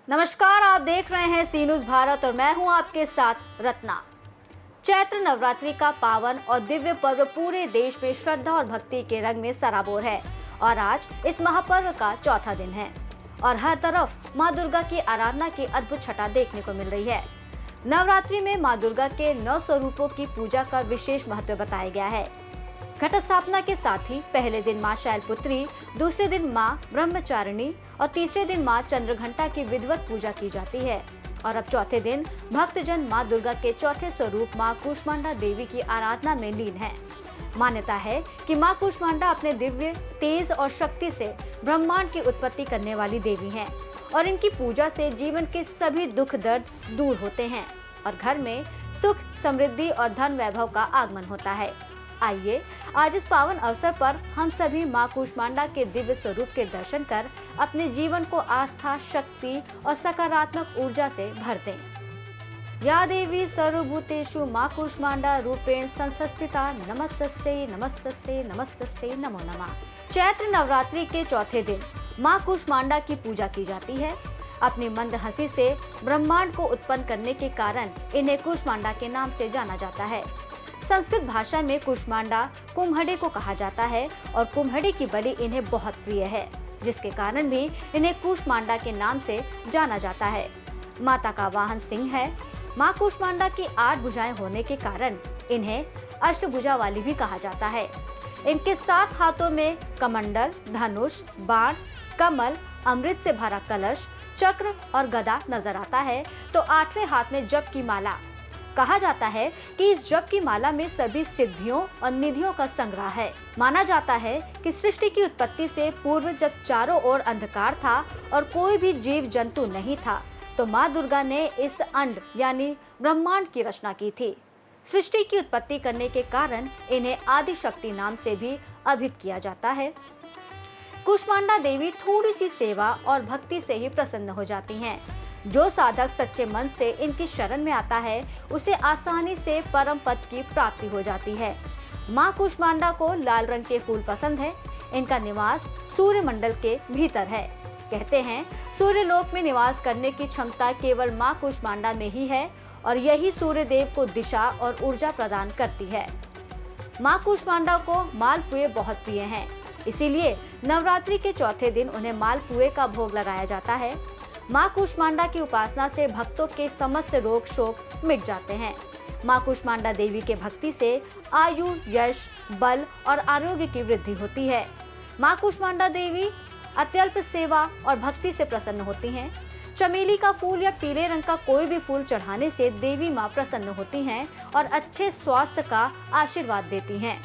नमस्कार, आप देख रहे हैं सी न्यूज़ भारत और मैं हूं आपके साथ रत्ना। चैत्र नवरात्रि का पावन और दिव्य पर्व पूरे देश में श्रद्धा और भक्ति के रंग में सराबोर है और आज इस महापर्व का चौथा दिन है और हर तरफ मां दुर्गा की आराधना की अद्भुत छटा देखने को मिल रही है। नवरात्रि में मां दुर्गा के 9 स्वरूपों की पूजा का विशेष महत्व बताया गया है। घट स्थापना के साथ ही पहले दिन मां शैलपुत्री, दूसरे दिन मां ब्रह्मचारिणी और तीसरे दिन मां चंद्रघंटा की विधिवत पूजा की जाती है और अब चौथे दिन भक्तजन मां दुर्गा के चौथे स्वरूप मां कूष्मांडा देवी की आराधना में लीन है। मान्यता है कि मां कूष्मांडा अपने दिव्य तेज और शक्ति से ब्रह्मांड की उत्पत्ति करने वाली देवी हैं और इनकी पूजा से जीवन के सभी दुख दर्द दूर होते हैं और घर में सुख, समृद्धि और धन वैभव का आगमन होता है। आइए आज इस पावन अवसर पर हम सभी मां कूष्मांडा के दिव्य स्वरूप के दर्शन कर अपने जीवन को आस्था, शक्ति और सकारात्मक ऊर्जा से भर दें। या देवी सर्वभूतेषु मां कूष्मांडा रूपेण संस्थिता नमस्तस्यै नमस्तस्यै नमस्तस्यै नमो नमः। चैत्र नवरात्रि के चौथे दिन मां कूष्मांडा की पूजा की जाती है। अपनी मंद हंसी से ब्रह्मांड को उत्पन्न करने के कारण इन्हें कूष्मांडा के नाम से जाना जाता है। संस्कृत भाषा में कूष्मांडा कुम्हड़े को कहा जाता है और कुम्हड़े की बलि इन्हें बहुत प्रिय है, जिसके कारण भी इन्हें कूष्मांडा के नाम से जाना जाता है। माता का वाहन सिंह है। मां कूष्मांडा की 8 भुजाएं होने के कारण इन्हें अष्टभुजा वाली भी कहा जाता है। इनके 7 हाथों में कमंडल, धनुष, बाण, कमल, अमृत से भरा कलश, चक्र और गदा नजर आता है तो 8वें हाथ में जप की माला। कहा जाता है कि इस जप की माला में सभी सिद्धियों और निधियों का संग्रह है। माना जाता है कि सृष्टि की उत्पत्ति से पूर्व जब चारों ओर अंधकार था और कोई भी जीव जंतु नहीं था तो मां दुर्गा ने इस अंड यानी ब्रह्मांड की रचना की थी। सृष्टि की उत्पत्ति करने के कारण इन्हें आदि शक्ति नाम से भी अभिहित किया जाता है। कूष्मांडा देवी थोड़ी सी सेवा और भक्ति से ही प्रसन्न हो जाती हैं। जो साधक सच्चे मन से इनकी शरण में आता है उसे आसानी से परम पद की प्राप्ति हो जाती है। मां कूष्मांडा को लाल रंग के फूल पसंद है। इनका निवास सूर्य मंडल के भीतर है। कहते हैं सूर्य लोक में निवास करने की क्षमता केवल मां कूष्मांडा में ही है और यही सूर्य देव को दिशा और ऊर्जा प्रदान करती है। मां कूष्मांडा को मालपुए बहुत प्रिय हैं, इसीलिए नवरात्रि के चौथे दिन उन्हें मालपुए का भोग लगाया जाता है। मां कूष्मांडा की उपासना से भक्तों के समस्त रोग शोक मिट जाते हैं। मां कूष्मांडा देवी के भक्ति से आयु, यश, बल और आरोग्य की वृद्धि होती है। मां कूष्मांडा देवी अत्यल्प सेवा और भक्ति से प्रसन्न होती हैं। चमेली का फूल या पीले रंग का कोई भी फूल चढ़ाने से देवी मां प्रसन्न होती हैं और अच्छे स्वास्थ्य का आशीर्वाद देती हैं।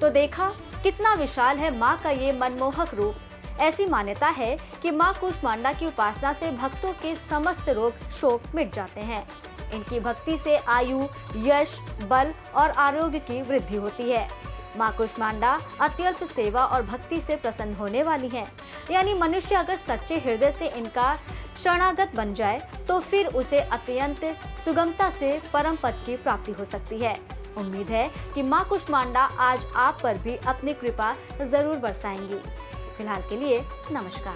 तो देखा कितना विशाल है मां का ये मनमोहक रूप। ऐसी मान्यता है कि मां कूष्मांडा की उपासना से भक्तों के समस्त रोग शोक मिट जाते हैं। इनकी भक्ति से आयु, यश, बल और आरोग्य की वृद्धि होती है। मां कूष्मांडा अत्यल्प सेवा और भक्ति से प्रसन्न होने वाली हैं। यानी मनुष्य अगर सच्चे हृदय से इनका शरणागत बन जाए तो फिर उसे अत्यंत सुगमता से परम पद की प्राप्ति हो सकती है। उम्मीद है कि मां कूष्मांडा आज आप पर भी अपनी कृपा जरूर बरसाएंगी। फिलहाल के लिए नमस्कार।